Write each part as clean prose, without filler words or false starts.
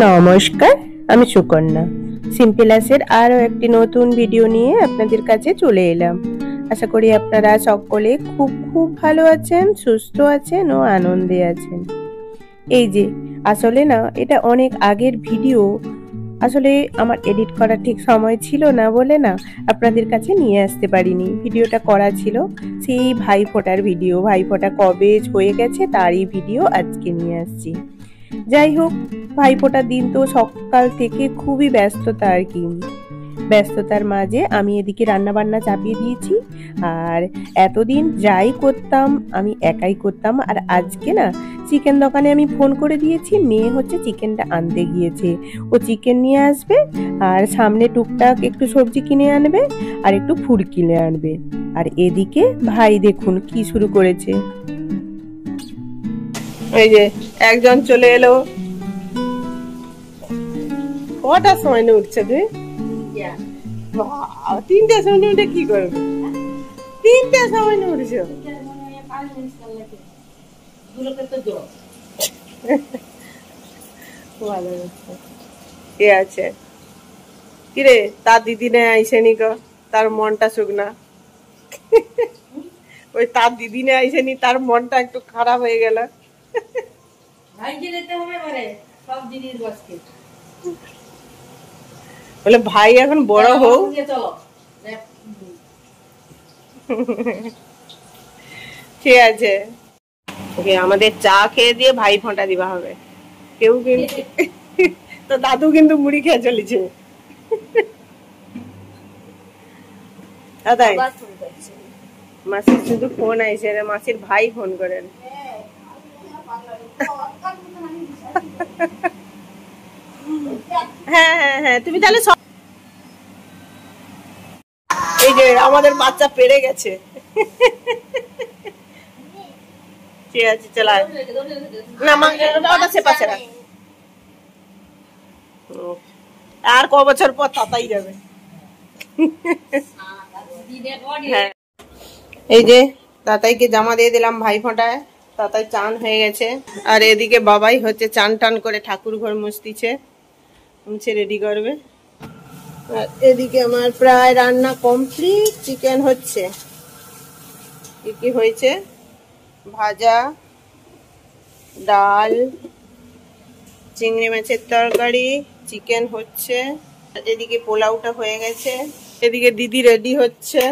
নমস্কার, আমি সুকন্যা। সিম্পলাসের আরো একটি নতুন ভিডিও নিয়ে আপনাদের কাছে চলে এলাম। আশা করি আপনারা সকলে খুব খুব ভালো আছেন, সুস্থ আছেন ও আনন্দে আছেন। এই যে আসলে না, এটা অনেক আগের ভিডিও। আসলে আমার এডিট করার ঠিক সময় ছিল না বলে না আপনাদের কাছে নিয়ে আসতে পারিনি। ভিডিওটা করা ছিল সেই ভাইফোঁটার ভিডিও। ভাইফোঁটা কবে হয়ে গেছে তারই ভিডিও আজকে নিয়ে আসছি। যাই হোক, ভাইফোঁটার দিন তো সকাল থেকে খুবই ব্যস্ততা আর কি। ব্যস্ততার মাঝে আমি এদিকে রান্না বান্না চাপিয়ে দিয়েছি। আর এতদিন যাই করতাম আমি একাই করতাম। আর আজকে না চিকেন দোকানে আমি ফোন করে দিয়েছি, মেয়ে হচ্ছে চিকেনটা আনতে গিয়েছে। ও চিকেন নিয়ে আসবে আর সামনে টুকটাক একটু সবজি কিনে আনবে আর একটু ফুড কিনে আনবে। আর এদিকে ভাই দেখুন কি শুরু করেছে। এই যে একজন চলে এলো। কটার সময় উঠছে তুই? 3টার সময় উঠে কি করবে? 3টার সময় উঠছো? কে আছে? কিরে তার দিদি নে আইসেনি গো, তার মনটা শুকনা। ওই তার দিদি নে আইসেনি, তার মনটা একটু খারাপ হয়ে গেল। বলে ভাই এখন বড় হোক, ঠিক আছে। আমাদের চা খেয়ে দিয়ে ভাই ফোঁটা দিবা হবে। কেউ কিন্তু তো দাদু কিন্তু মুড়ি খেয়ে চলেছে। দাদাই মাসির শুধু ফোন আইছে, মাসির ভাই ফোন করেন। হ্যাঁ হ্যাঁ হ্যাঁ, তুমি তাহলে এই যে আমাদের বাচ্চা পেরে গেছে। ঠিক আছে চলা না, ওটা সে পাশে রাখ। আর ক বছর পর তাতাই যাবে। হ্যাঁ, এই যে তাতাইকে জামা দিয়ে দিলাম ভাই ফোঁটায়। তাতাই চান হয়ে গেছে। আর এদিকে বাবাই হচ্ছে চান টান করে ঠাকুর ঘর মুছতিছে, মুছে রেডি করবে। আর এদিকে আমার প্রায় রান্না কমপ্লিট। চিকেন হচ্ছে, কি কি হয়েছে? ভাজা, ডাল, চিংড়ি মাছের তরকারি, চিকেন হচ্ছে। এদিকে পোলাওটা হয়ে গেছে। এদিকে দিদি রেডি হচ্ছে।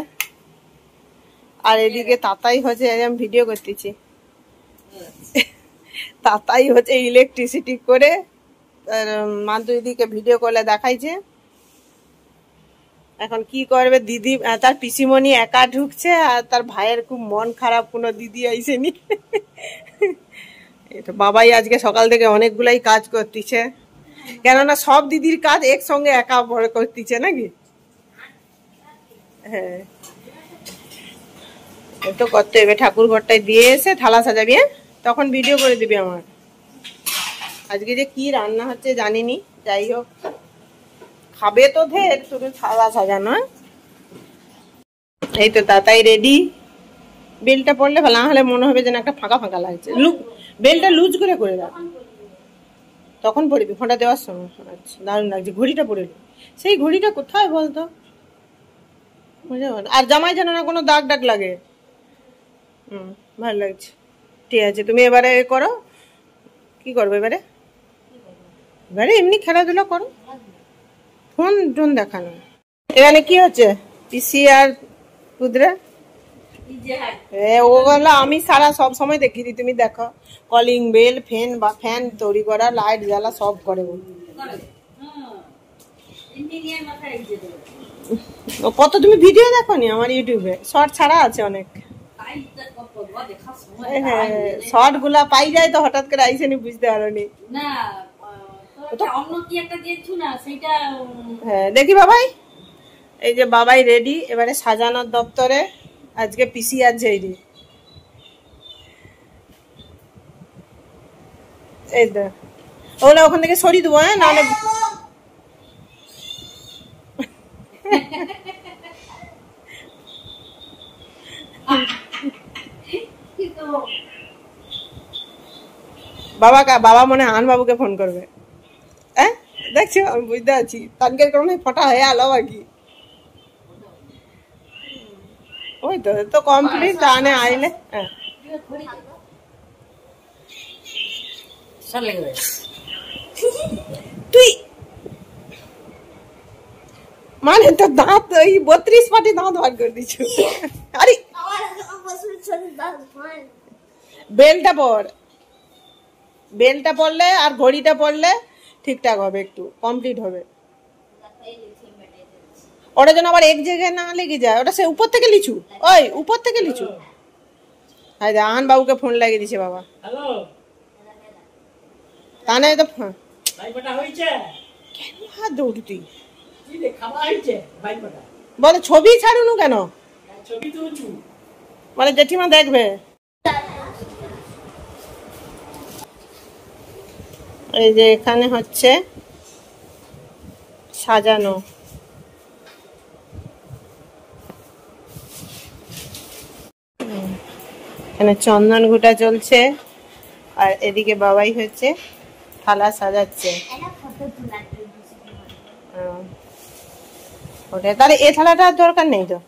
আর এদিকে তাতাই হচ্ছে, আমি ভিডিও করতেছি, তাতাই হচ্ছে ইলেকট্রিসিটি করে মাধুরীদিকে ভিডিও কলে দেখাইছে। এখন কি করবে দিদি, তার পিসিমণি একা ঢুকছে আর তার ভাইয়ের খুব মন খারাপ, কোনো দিদি আইসেনি। বাবাই আজকে সকাল থেকে অনেকগুলাই কাজ করতেছে, কেননা সব দিদির কাজ একসঙ্গে একা বড় করতেছে নাকি। হ্যাঁ, তো করতে হবে। ঠাকুর ঘরটায় দিয়ে এসে থালা সাজাবি, তখন ভিডিও করে দিবি আমার। আজকে যে কি রান্না হচ্ছে জানিনি, যাই হোক খাবে তো ধের, শুধু থালা সাজানো। এই তো তাতাই রেডি। বেলটা পড়লে ভালো, না হলে মনে হবে যেন একটা ফাঁকা ফাঁকা লাগছে। বেলটা লুজ করে করে রাখ, তখন পড়বি ফোঁটা দেওয়ার সময়। আচ্ছা, দারুণ লাগছে। ঘড়িটা পরে সেই ঘড়িটা কোথায় বলতো? আর জামাই যেন না কোনো দাগ দাগ লাগে। ভালো লাগছে। ঠিক আছে, তুমি এবারে করো। কি করবো এবারে? এবারে এমনি খেলাধুলা করো, ফোন টোন দেখানো। এখানে কি হচ্ছে? পিসি আর পুদরা। ওগুলো আমি সারা সব সময় দেখি, তুমি দেখো। কলিং বেল, ফ্যান বা ফ্যান তৈরি করা, লাইট জ্বালা সব করে। কত তুমি ভিডিও দেখো নি আমার ইউটিউবে? শর্ট ছাড়া আছে অনেক। হ্যাঁ, শর্ট গুলা পাই যায় তো হঠাৎ করে আইসেনি, বুঝতে পারোনি। হ্যাঁ দেখি বাবাই। এই যে বাবাই রেডি এবারে সাজানোর দপ্তরে। আজকে পিসি আছে এই রে। এই তো ওগুলো ওখান থেকে সরিয়ে দেবো, হ্যাঁ নাহলে। বাবা মনে হয় আন বাবুকে ফোন করবে। হ্যাঁ দেখছো আমি বুঝতে পারছি তানকের কারণে ফটা হয়ে আলো আর কি। ওই তো কমপ্লিট আনে আইলে। হ্যাঁ তুই মানে তো দাঁত ওই 32 পাটি দাঁত বার করে দিচ্ছ। আরে বেলটা পরলে আর ঘড়িটা পরলে ঠিকঠাক হবে, একটু কমপ্লিট হবে। ওটা যেন আবার এক জায়গায় না লেগে যায়, ওটা সে উপর থেকে লিচু, ওই উপর থেকে লিচু। হাই দা আহান বাবুকে ফোন লাগিয়ে দিছে বাবা। হ্যালো তানে তো ভাইপটা হইছে কেন হাত দৌড়তি কি রে খাওয়া হইছে ভাইপটা বলে ছবি ছাড়ুনু কেন ছবি তুলছু মানে জেঠিমা দেখবে। এই যে এখানে হচ্ছে সাজানো, এখানে চন্দন ঘুটা চলছে আর এদিকে বাবাই হচ্ছে থালা সাজাচ্ছে। ওটা তাহলে এই থালাটা দরকার নেই তো।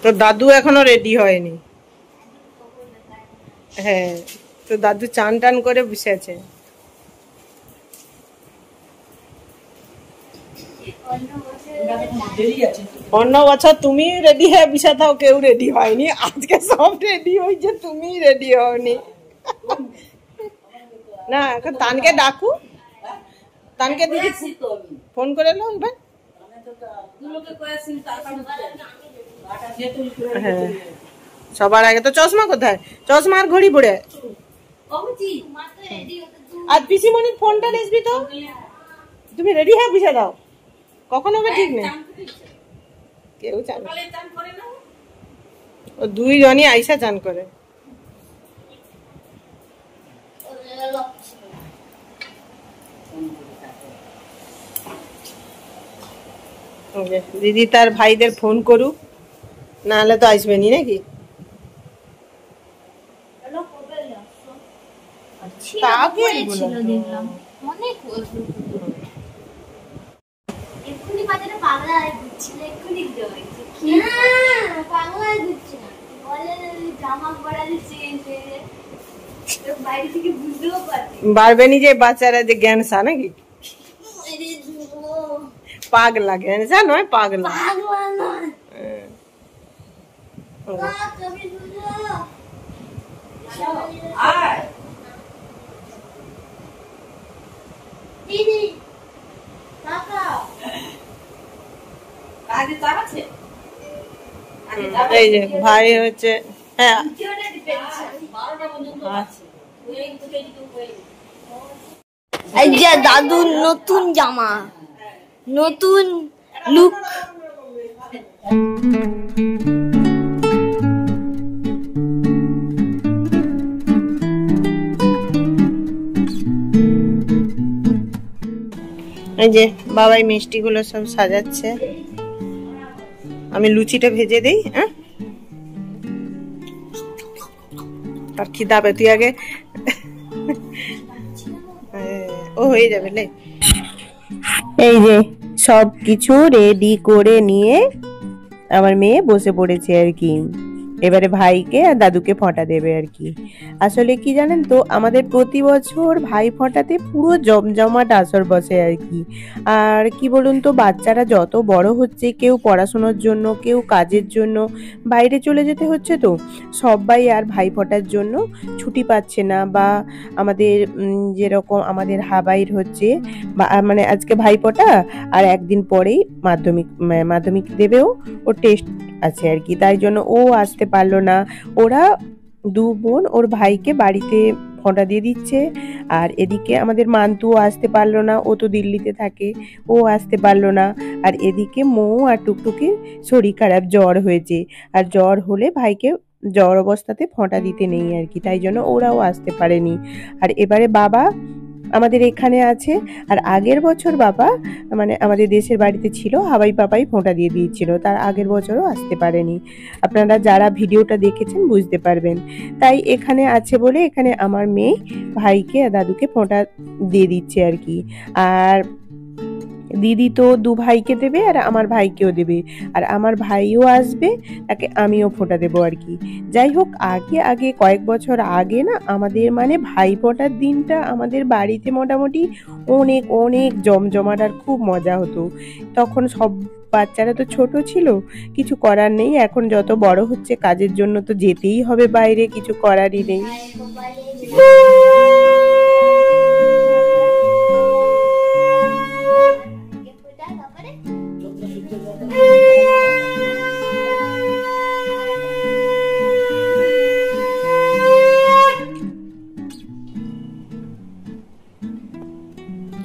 তো দাদু এখনো রেডি হয়নি। হ্যাঁ তো দাদু চান টান করে বসে আছে। অন্য বছর তুমি রেডি হয়ে বসে থাও, কেউ রেডি হয়নি, আজকে সব রেডি হয়েছে, তুমি রেডি হওনি। না এখন তানকে ডাকু, তানকে দিদি ফোন করে এলো এবার। হ্যাঁ সবার আগে তো চশমা কোথায়, চশমা আর ঘড়ি পড়ে। আর পিসিমণির ফোনটা নিসবি তো, তুমি রেডি হয়ে বসে দাও, কখন হবে ঠিক নেই। কেউ চান ও দুইজনই আইসা চান করে। দিদি তার ভাইদের ফোন করুক, না হলে তো আসবে নি নাকি। বাড়বেনি যে বাচ্চারা যে জ্ঞান সা নাকি পাগলা, জ্ঞান সা নয় পাগলা। এই যে ভাই হচ্ছে, হ্যাঁ এই যে দাদুর নতুন জামা, নতুন লুক। এই যে বাবাই মিষ্টি গুলো সব সাজাচ্ছে, আমি লুচিটা ভেজে দেই। হ্যাঁ তার খিদা পে, তুই আগে ও হয়ে যাবে লে। এই যে সব কিছু রেডি করে নিয়ে আমার মেয়ে বসে পড়েছে আর কি, এবারে ভাইকে আর দাদুকে ফোঁটা দেবে আর কি। আসলে কি জানেন তো, আমাদের প্রতি বছর ভাই ফোঁটাতে পুরো জমজমাট আসর বসে আর কি। আর কি বলুন তো, বাচ্চারা যত বড় হচ্ছে, কেউ পড়াশোনার জন্য, কেউ কাজের জন্য বাইরে চলে যেতে হচ্ছে, তো সবাই আর ভাই ফোঁটার জন্য ছুটি পাচ্ছে না। বা আমাদের যেরকম আমাদের হাবাইর হচ্ছে মানে আজকে ভাই ফোঁটা আর একদিন পরেই মাধ্যমিক দেবেও, ও টেস্ট আছে আর কি, তাই জন্য ও আসতে পারলো না। ওরা দু বোন ওর ভাইকে বাড়িতে ফোঁটা দিয়ে দিচ্ছে। আর এদিকে আমাদের মান্তুও আসতে পারলো না, ও তো দিল্লিতে থাকে, ও আসতে পারলো না। আর এদিকে মৌ আর টুকটুকির শরীর খারাপ, জ্বর হয়েছে, আর জ্বর হলে ভাইকে জ্বর অবস্থাতে ফোঁটা দিতে নেই আর কি, তাই জন্য ওরাও আসতে পারেনি। আর এবারে বাবা আমাদের এখানে আছে। আর আগের বছর বাবা মানে আমাদের দেশের বাড়িতে ছিল, হাওয়াই পাপাই ফোঁটা দিয়ে দিয়েছিল, তার আগের বছরও আসতে পারেনি। আপনারা যারা ভিডিওটা দেখেছেন বুঝতে পারবেন। তাই এখানে আছে বলে এখানে আমার মেয়ে ভাইকে আর দাদুকে ফোঁটা দিয়ে দিচ্ছে আর কি। আর দিদি তো দু ভাইকে দেবে আর আমার ভাইকেও দেবে, আর আমার ভাইও আসবে, তাকে আমিও ফোঁটা দেবো আর কি। যাই হোক, আগে আগে কয়েক বছর আগে না আমাদের মানে ভাই ফোঁটার দিনটা আমাদের বাড়িতে মোটামুটি অনেক অনেক জমজমাট আর খুব মজা হতো। তখন সব বাচ্চারা তো ছোট ছিল, কিছু করার নেই। এখন যত বড় হচ্ছে কাজের জন্য তো যেতেই হবে বাইরে, কিছু করারই নেই।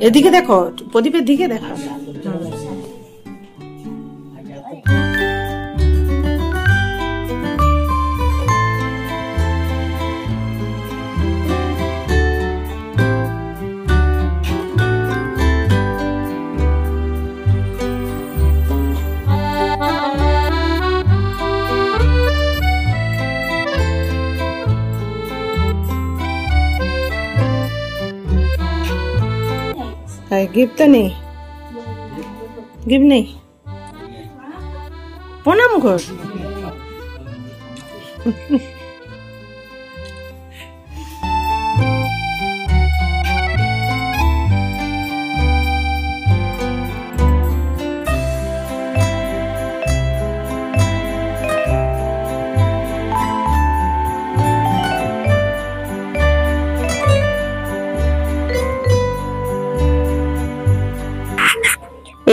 এদিকে দেখো, প্রদীপের দিকে দেখো। गिफ्ट तो नहीं, गिफ्ट नहीं, प्रणाम कर।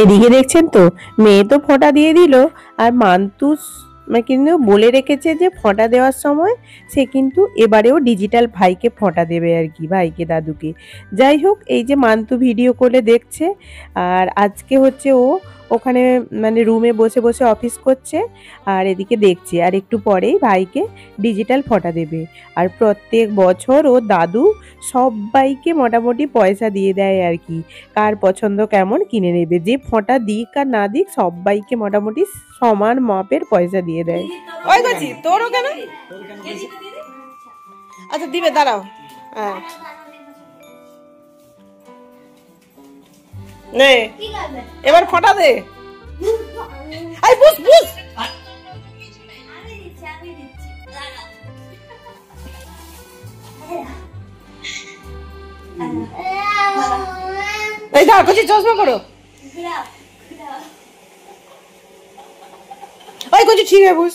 এদিকে দেখছেন তো, মেয়ে তো ফোঁটা দিয়ে দিল, আর মান্তু কিন্তু বলে রেখেছে যে ফোঁটা দেওয়ার সময় সে কিন্তু এবারেও ডিজিটাল ভাইকে ফোঁটা দেবে আর কি, ভাইকে দাদুকে। যাই হোক, এই যে মান্তু ভিডিও করে দেখছে, আর আজকে হচ্ছে ও ওখানে মানে রুমে বসে বসে অফিস করছে, আর এদিকে দেখছে, আর একটু পরেই ভাইকে ডিজিটাল ফোঁটা দেবে। আর প্রত্যেক বছর ও দাদু সবাইকে মোটামুটি পয়সা দিয়ে দেয় আর কি, কার পছন্দ কেমন কিনে নেবে। যে ফোঁটা দিক আর না দিক সবাইকে মোটামুটি সমান মাপের পয়সা দিয়ে দেয়। ওই গেছি তোরও কেন? আচ্ছা দিবে, দাঁড়াও। হ্যাঁ নে, এবার ফোঁটা দে। আই বুঝ বুঝ। এই দাও, কিছু চশমা পড়ো। ওই কিছু ঠিক আছে বুঝ।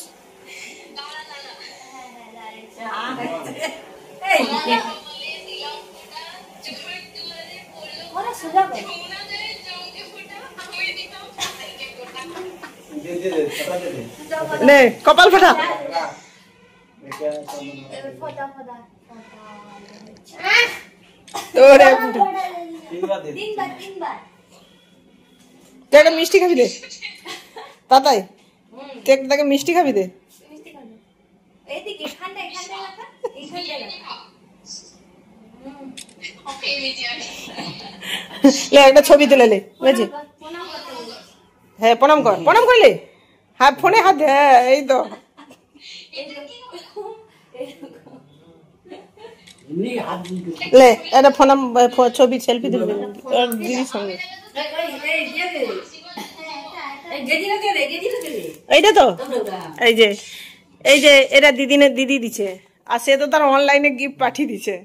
নে কপাল ফাটা। তোরে তুই একটা মিষ্টি খাবি দে তাতাই, তুই একটা মিষ্টি খাবি দে। লে একটা ছবি তুলে লে, বুঝছি? হ্যাঁ প্রণাম কর, প্রণাম করলে হ্যাঁ ফোনে হাত দে। হ্যাঁ এই তো লে একটা প্রণাম ছবি সেলফি তুলবে দিদির সঙ্গে। এইটা তো এই যে এই যে এরা দিদি দিছে, আর সে তো তার অনলাইনে গিফট পাঠিয়ে দিছে,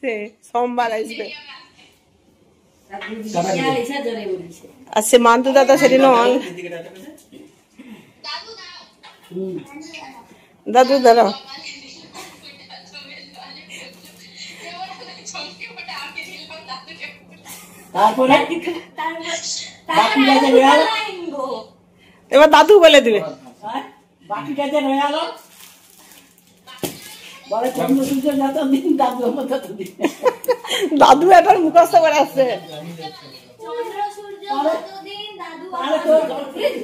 সে সোমবার আসবে। আর সে মান্তু দাদা সেদিন দাদু দাঁড়াও। এবার দাদু বলে দিবে। দাদু এটার মুখস্থ করে আসছে।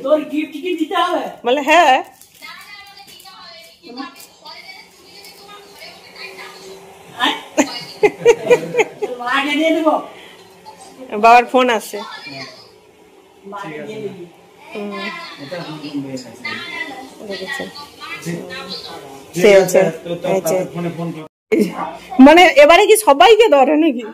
তোর গিফট কি দিতে হবে বলে? হ্যাঁ বাবার ফোন আসছে। মানে এবারে কি সবাইকে ধরে নাকি?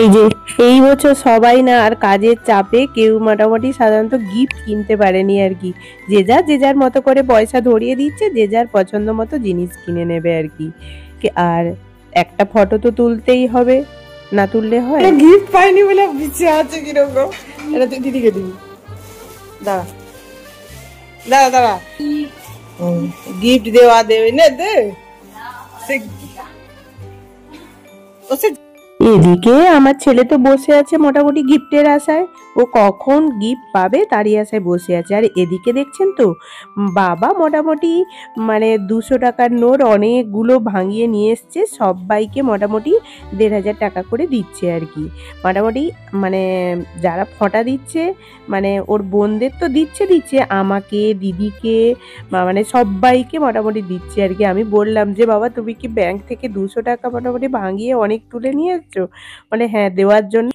এই যে এই বছর সবাই না আর কাজের চাপে কেউ মোটামুটি সাধারণত গিফট কিনতে পারেনি আর কি। যে যার মতো করে পয়সা ধরিয়ে দিচ্ছে, যে যার পছন্দ মতো জিনিস কিনে নেবে আর কি। আর একটা ফটো তো তুলতেই হবে, না তুললে হয়? গিফট পাইনি বলে বিচে আছে কিরকম। এটা তুই দিদিকে দিবি। দাঁড়া দাঁড়া দাঁড়া, গিফট দেওয়া দেবে না দে। এদিকে আমার ছেলে তো বসে আছে মোটামুটি গিফটের আশায়, ও কখন গিফট পাবে তারই আশায় বসে আছে। আর এদিকে দেখছেন তো বাবা মোটামুটি মানে 200 টাকার নোট অনেকগুলো ভাঙিয়ে নিয়ে এসছে, সবাইকে মোটামুটি 1500 টাকা করে দিচ্ছে আর কি। মোটামুটি মানে যারা ফটা দিচ্ছে মানে ওর বোনদের তো দিচ্ছে, আমাকে, দিদিকে, মানে সবাইকে মোটামুটি দিচ্ছে আর কি। আমি বললাম যে বাবা তুমি কি ব্যাংক থেকে 200 টাকা মোটামুটি ভাঙিয়ে অনেক তুলে নিয়ে এসছো? বলে হ্যাঁ দেওয়ার জন্য,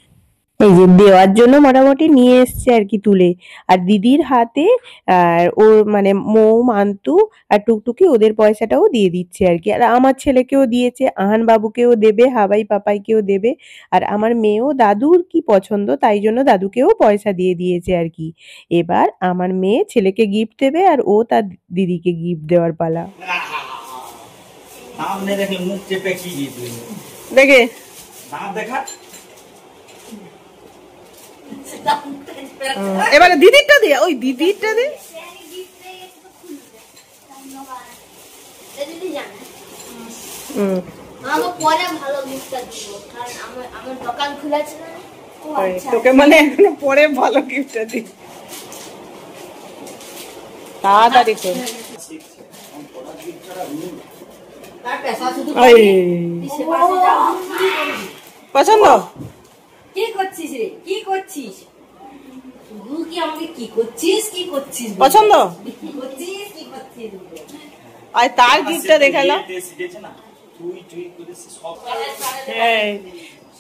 এই যে দেওয়ার জন্য মোটামুটি নিয়ে এসছে আর কি তুলে। আর দিদির হাতে আর ওর মানে মৌ, মান্তু আর টুকটুকি ওদের পয়সাটাও দিয়ে দিচ্ছে আর কি। আর আমার ছেলেকেও দিয়েছে, আহান বাবুকেও দেবে, হাবাই পাপাইকেও দেবে। আর আমার মেয়েও দাদুর কি পছন্দ তাই জন্য দাদুকেও পয়সা দিয়ে দিয়েছে আর কি। এবার আমার মেয়ে ছেলেকে গিফট দেবে আর ও তার দিদিকে গিফট দেওয়ার পালা। দেখে দেখা এবারে দিদিরটা দিয়ে, ওই দিদিরটা দিয়ে তোকে মানে এখনো পরে ভালো গিফটটা দি, তাড়াতাড়ি করে। পছন্দ কি করছিস রে? কি করছিস? কি করছিস? পছন্দ আর তার গিফটটা দেখালাম।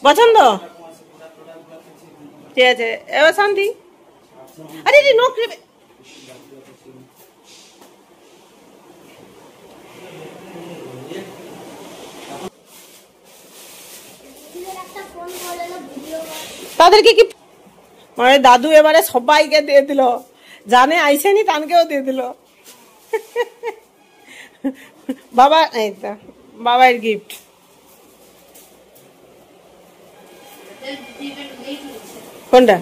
পছন্দ ঠিক আছে। এবার শান্তি, আরে নখ তাদেরকে কি মানে দাদু এবারে সবাইকে দিয়ে দিল, জানে আইসেনি তানকেও দিয়ে দিল। বাবা এই তো বাবার গিফট। কোনটা?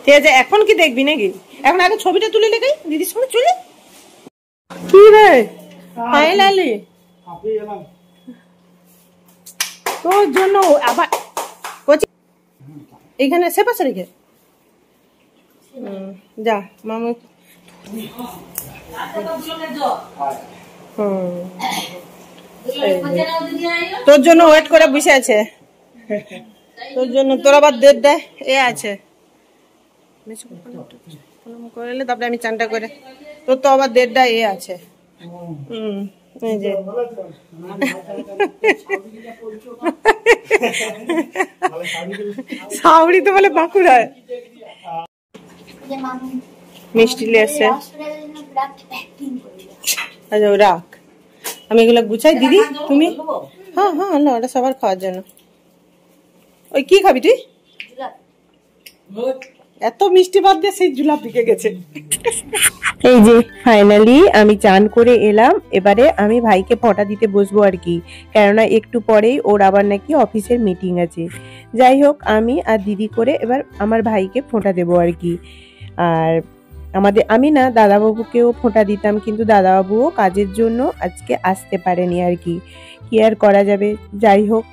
ঠিক আছে এখন কি দেখবি নাকি? এখন আগে ছবিটা তুলে লেগে দিদির সঙ্গে চলে। কি রে ফাইনালি তোর জন্য আবার এইখানে সে পাশে রেখে যা মামু। তোর জন্য ওয়েট করে বসে আছে, তোর জন্য। তোর আবার দেড় দেয় এ আছে করলে তারপরে আমি চানটা করে, তোর তো আবার দেড়টা এ আছে। এই যে সাউরি তো বলে বাঁকুড়ায়। মিষ্টি নিয়ে এসছে। আচ্ছা রাখ, আমি এগুলো গুছাই। দিদি তুমি? হ্যাঁ হ্যাঁ আনলো, ওটা সবার খাওয়ার জন্য। ওই কি খাবি তুই? এত মিষ্টি বাদ দিয়ে সেই জুলা পিকে গেছে। এই যে ফাইনালি আমি চান করে এলাম, এবারে আমি ভাইকে ফোঁটা দিতে বসবো আর কি, কেননা একটু পরেই ওর আবার নাকি অফিসের মিটিং আছে। যাই হোক, আমি আর দিদি করে এবার আমার ভাইকে ফোঁটা দেবো আর কি। আর আমি না দাদাবাবুকেও ফোঁটা দিতাম, কিন্তু দাদাবাবুও কাজের জন্য আজকে আসতে পারেনি আর কি আর করা যাবে। যাই হোক,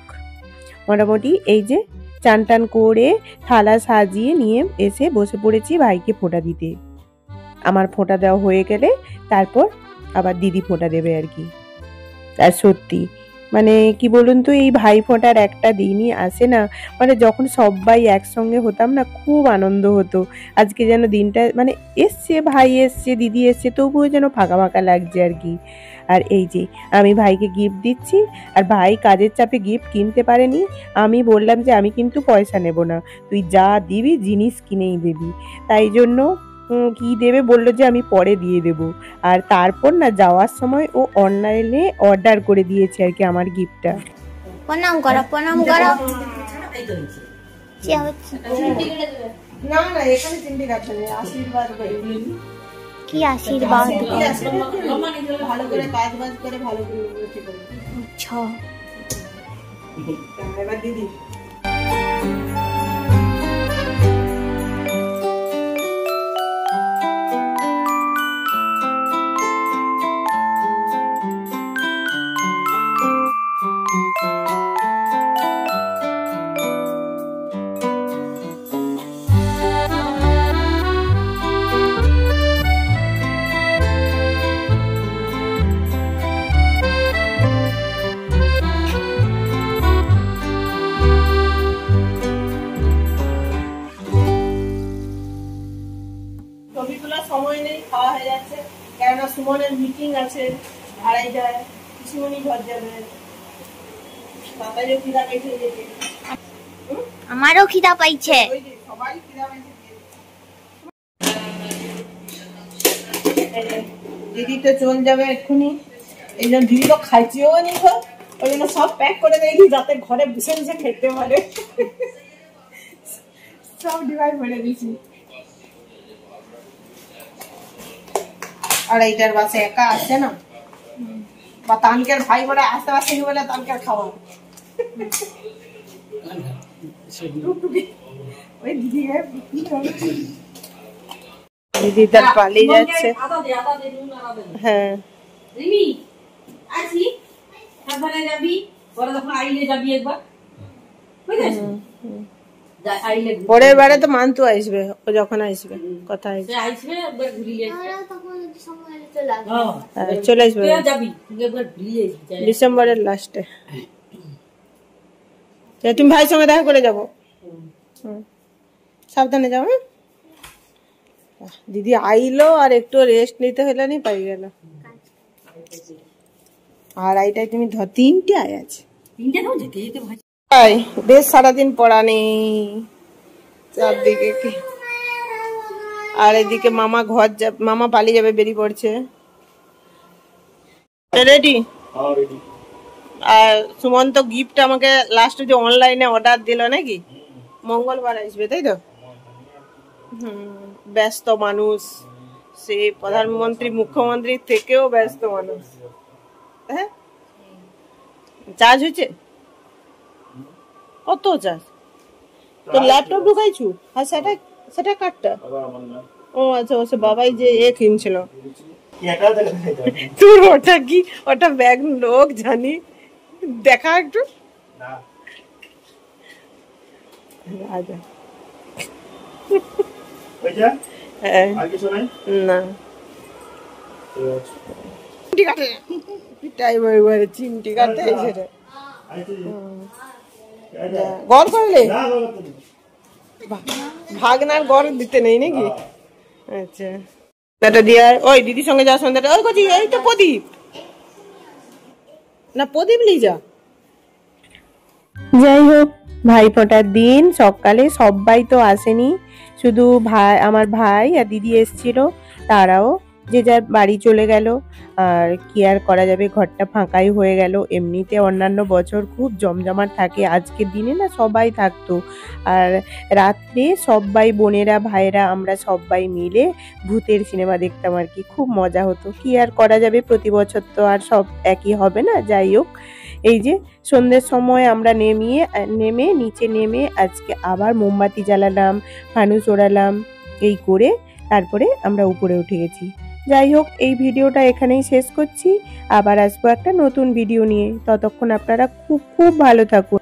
মোটামুটি এই যে চান টান করে থালা সাজিয়ে নিয়ে এসে বসে পড়েছি ভাইকে ফোঁটা দিতে। আমার ফোঁটা দেওয়া হয়ে গেলে তারপর আবার দিদি ফোঁটা দেবে আর কি। আর সত্যি মানে কি বলুন তো, এই ভাই ফোঁটার একটা দিনই আসে না, মানে যখন সবাই একসঙ্গে হতাম না, খুব আনন্দ হতো। আজকে যেন দিনটা মানে এসছে, ভাই এসছে, দিদি এসছে, তবুও যেন ফাঁকা ফাঁকা লাগছে আর কি। আর এই যে আমি ভাইকে গিফট দিচ্ছি, আর ভাই কাজের চাপে গিফট কিনতে পারেনি। আমি বললাম যে আমি কিন্তু পয়সা নেব না, তুই যা দিবি জিনিস কিনেই দিবি। তাই জন্য কি দেবে বললো যে আমি পরে দিয়ে দেব। আর তারপর না যাওয়ার সময় ও অনলাইনে অর্ডার করে দিয়েছে আর কি আমার গিফটটা। প্রণাম করো, প্রণাম করো। কি হচ্ছে? না না, এখানে চিমটি কাটছে না, আশীর্বাদ করে। কি আশীর্বাদ? ভালো করে কাজ বাজ করে ভালো করে উন্নতি করে। আচ্ছা এবার দিদি সময় নেই, খাওয়া হয়ে যাচ্ছে, কেননা সুমনের মিটিং আছে আড়াইটায়, সুমনই ঘর যাবে, তাড়াতাড়ি খিদা পেয়েছে। আমারও খিদা পাইছে। সবাই খিদা পেয়েছে। দিদি তো চল যাবে এক্ষুনি, এই জন্য দিদি তো খাইছেও নি, ওই জন্য সব প্যাক করে দিই যাতে ঘরে বসে বসে খেতে পারে। সব ডিভাইড করে দিয়েছি। আর এইটার বাসে একা আসছে না, বা তানকের ভাই বলে আসতে পারছে বলে তানকের খাওয়া। দিদি তার পালিয়ে যাচ্ছে। হ্যাঁ পরের বারে তো মান্তু আসবে, ও যখন আসবে কথা আসবে চলে আসবে ডিসেম্বরের লাস্টে। তুমি ভাইয়ের সঙ্গে দেখা করে যাবো, সাবধানে যাও। দিদি আইলো আর একটু রেস্ট নিতে হলো নি, পাই গেল। আর এইটাই তুমি ধর, তিনটে আয় আছে, বেশ সারাদিন পড়া নেই চারদিকে কি। আর এদিকে মামা ঘর যাবে, মামা পালিয়ে যাবে, বেরিয়ে পড়ছে। রেডি? আর সুমন তো গিফট আমাকে লাস্টে যে অনলাইনে অর্ডার দিল নাকি, মঙ্গলবার আসবে তাই তো? ব্যস্ত মানুষ, সে প্রধানমন্ত্রী মুখ্যমন্ত্রী থেকেও ব্যস্ত মানুষ। হ্যাঁ, চার্জ হয়েছে? কত চার্জ? তো ল্যাপটপ ঢুকাইছু? হ্যাঁ সেটা সেটা কাটটা। ও আচ্ছা, ও সে বাবাই যে এ কিনছিল। তোর ওটা কি, ওটা ব্যাগ লোক জানি, দেখা একটু। রাজা না চিমটি কাটে, চিমটি কাটতে সেটা গড় করলে ভাগনার গড় দিতে নেই নাকি? আচ্ছা দাদা দিয়া, ওই দিদির সঙ্গে যাওয়ার সন্ধ্যাটা, ওই কচি এই তো প্রদীপ না, প্রদীপ লি যা। যাই হোক, ভাইফোঁটার দিন সকালে সবাই তো আসেনি, শুধু আমার ভাই আর দিদি এসেছিল, তারাও যে যার বাড়ি চলে গেল। আর কি আর করা যাবে, ঘরটা ফাঁকাই হয়ে গেল। এমনিতে অন্যান্য বছর খুব জমজমাট থাকে, আজকের দিনে না সবাই থাকতো। আর রাত্রে সবাই বোনেরা ভাইয়েরা আমরা সবাই মিলে ভূতের সিনেমা দেখতাম আর কি, খুব মজা হতো। কি আর করা যাবে, প্রতি বছর তো আর সব একই হবে না। যাই হোক, এই যে সন্ধ্যের সময় আমরা নেমে নিচে নেমে আজকে আবার মোমবাতি জ্বালালাম, ফানুস ওড়ালাম, এই করে তারপরে আমরা উপরে উঠে গেছি। যাই হোক, এই ভিডিওটা এখানেই শেষ করছি। আবার আসবো একটা নতুন ভিডিও নিয়ে। ততক্ষণ আপনারা খুব খুব ভালো থাকুন।